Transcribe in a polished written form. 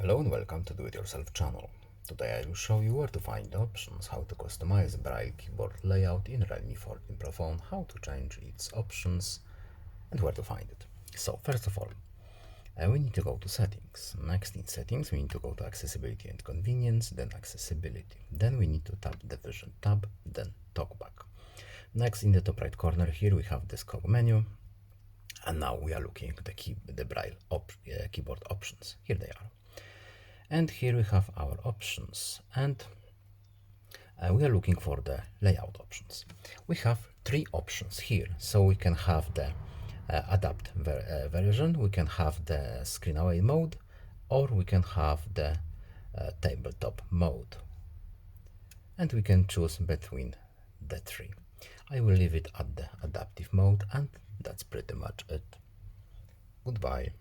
Hello and welcome to Do It Yourself channel. Today I will show you where to find the options, how to customize Braille keyboard layout in Realme 14 Pro phone, how to change its options and where to find it. So first of all, we need to go to settings. Next in settings we need to go to accessibility and convenience, then accessibility. Then we need to tap the Vision tab, then TalkBack. Next in the top right corner here we have the scope menu. And now we are looking at the Braille keyboard options. Here they are. And here we have our options, and we are looking for the layout options. We have three options here, so we can have the adapt version, we can have the screen away mode, or we can have the tabletop mode, and we can choose between the three. I will leave it at the adaptive mode, and that's pretty much it. Goodbye.